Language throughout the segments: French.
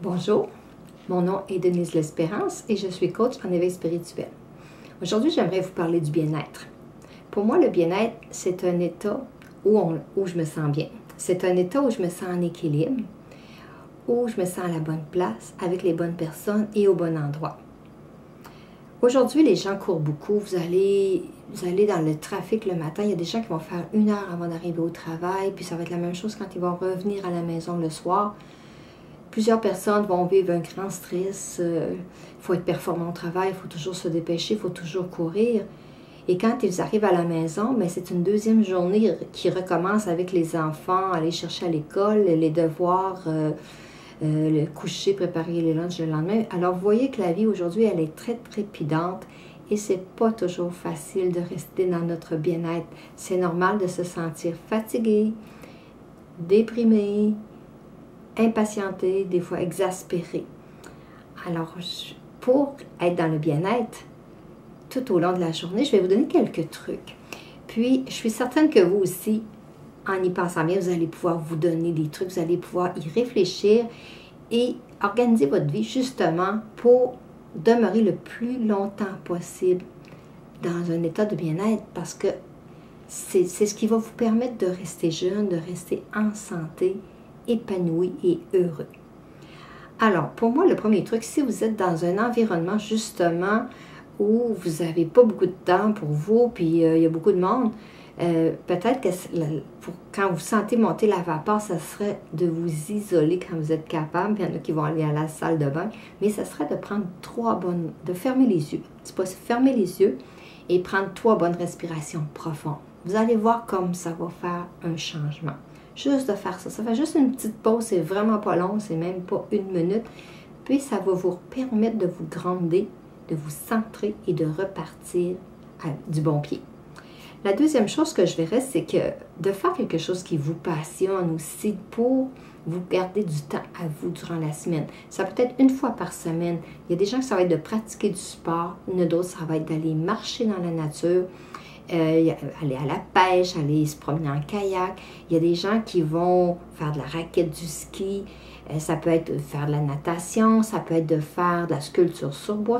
Bonjour, mon nom est Denise L'Espérance et je suis coach en éveil spirituel. Aujourd'hui, j'aimerais vous parler du bien-être. Pour moi, le bien-être, c'est un état où je me sens bien. C'est un état où je me sens en équilibre, où je me sens à la bonne place, avec les bonnes personnes et au bon endroit. Aujourd'hui, les gens courent beaucoup. Vous allez dans le trafic le matin. Il y a des gens qui vont faire 1 heure avant d'arriver au travail, puis ça va être la même chose quand ils vont revenir à la maison le soir. Plusieurs personnes vont vivre un grand stress. Il faut être performant au travail, il faut toujours se dépêcher, il faut toujours courir. Et quand ils arrivent à la maison, bien, c'est une deuxième journée qui recommence avec les enfants, aller chercher à l'école, les devoirs, le coucher, préparer les lunchs le lendemain. Alors, vous voyez que la vie aujourd'hui, elle est très trépidante et c'est pas toujours facile de rester dans notre bien-être. C'est normal de se sentir fatigué, déprimé, impatienté, des fois exaspéré. Alors, pour être dans le bien-être, tout au long de la journée, je vais vous donner quelques trucs. Puis, je suis certaine que vous aussi, en y pensant bien, vous allez pouvoir vous donner des trucs, vous allez pouvoir y réfléchir et organiser votre vie justement pour demeurer le plus longtemps possible dans un état de bien-être parce que c'est ce qui va vous permettre de rester jeune, de rester en santé, épanoui et heureux. Alors, pour moi, le premier truc, si vous êtes dans un environnement justement où vous n'avez pas beaucoup de temps pour vous, puis il y a beaucoup de monde, peut-être que quand vous sentez monter la vapeur, ça serait de vous isoler quand vous êtes capable. Il y en a qui vont aller à la salle de bain, mais ça serait de prendre de fermer les yeux. C'est pas fermer les yeux et prendre 3 bonnes respirations profondes. Vous allez voir comme ça va faire un changement. Juste de faire ça. Ça fait juste une petite pause, c'est vraiment pas long, c'est même pas 1 minute. Puis ça va vous permettre de vous grounder, de vous centrer et de repartir du bon pied. La deuxième chose que je verrais, c'est que de faire quelque chose qui vous passionne aussi pour vous garder du temps à vous durant la semaine. Ça peut être 1 fois par semaine. Il y a des gens que ça va être de pratiquer du sport, il y en a d'autres, ça va être d'aller marcher dans la nature. Aller à la pêche, aller se promener en kayak. Il y a des gens qui vont faire de la raquette, du ski. Ça peut être de faire de la natation, ça peut être de faire de la sculpture sur bois.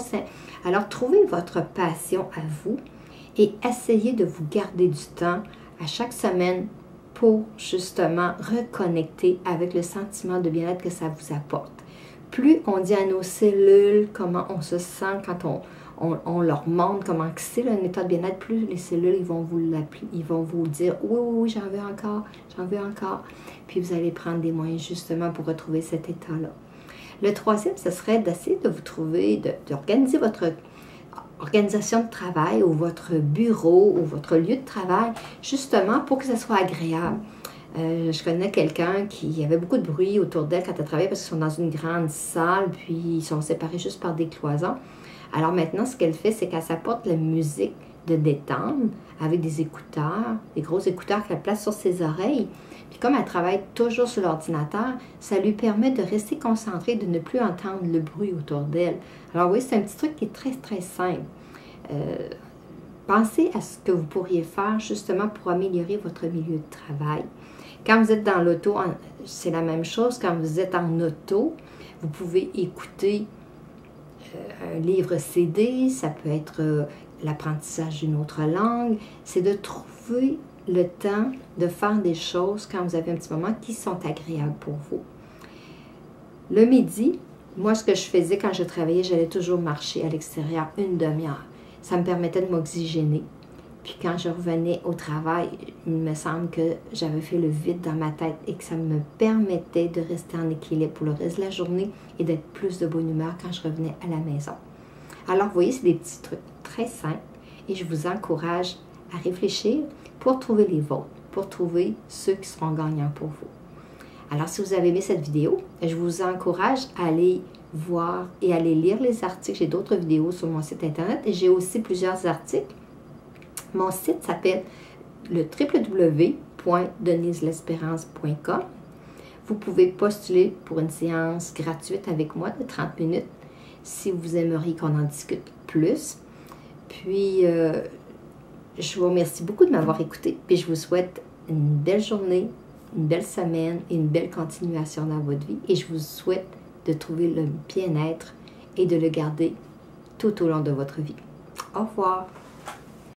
Alors, trouvez votre passion à vous et essayez de vous garder du temps à chaque semaine pour justement reconnecter avec le sentiment de bien-être que ça vous apporte. Plus on dit à nos cellules comment on se sent quand on leur montre comment c'est un état de bien-être, plus les cellules ils vont vous dire oui, j'en veux encore. Puis vous allez prendre des moyens justement pour retrouver cet état-là. Le troisième, ce serait d'essayer de vous trouver, d'organiser votre organisation de travail ou votre bureau ou votre lieu de travail justement pour que ça soit agréable. Je connais quelqu'un qui avait beaucoup de bruit autour d'elle quand elle travaillait parce qu'ils sont dans une grande salle, puis ils sont séparés juste par des cloisons. Alors maintenant, ce qu'elle fait, c'est qu'elle s'apporte la musique de détente avec des écouteurs, des gros écouteurs qu'elle place sur ses oreilles. Puis comme elle travaille toujours sur l'ordinateur, ça lui permet de rester concentrée, de ne plus entendre le bruit autour d'elle. Alors oui, c'est un petit truc qui est très, très simple. Pensez à ce que vous pourriez faire justement pour améliorer votre milieu de travail. Quand vous êtes dans l'auto, c'est la même chose. Quand vous êtes en auto, vous pouvez écouter un livre CD, ça peut être l'apprentissage d'une autre langue. C'est de trouver le temps de faire des choses quand vous avez un petit moment qui sont agréables pour vous. Le midi, moi, ce que je faisais quand je travaillais, j'allais toujours marcher à l'extérieur 1 demi-heure. Ça me permettait de m'oxygéner. Puis quand je revenais au travail, il me semble que j'avais fait le vide dans ma tête et que ça me permettait de rester en équilibre pour le reste de la journée et d'être plus de bonne humeur quand je revenais à la maison. Alors, vous voyez, c'est des petits trucs très simples et je vous encourage à réfléchir pour trouver les vôtres, pour trouver ceux qui seront gagnants pour vous. Alors, si vous avez aimé cette vidéo, je vous encourage à aller voir et aller lire les articles. J'ai d'autres vidéos sur mon site internet et j'ai aussi plusieurs articles. Mon site s'appelle le www.deniselespérance.com. Vous pouvez postuler pour une séance gratuite avec moi de 30 minutes si vous aimeriez qu'on en discute plus. Puis, je vous remercie beaucoup de m'avoir écouté. Puis, je vous souhaite une belle journée, une belle semaine et une belle continuation dans votre vie. Et je vous souhaite de trouver le bien-être et de le garder tout au long de votre vie. Au revoir!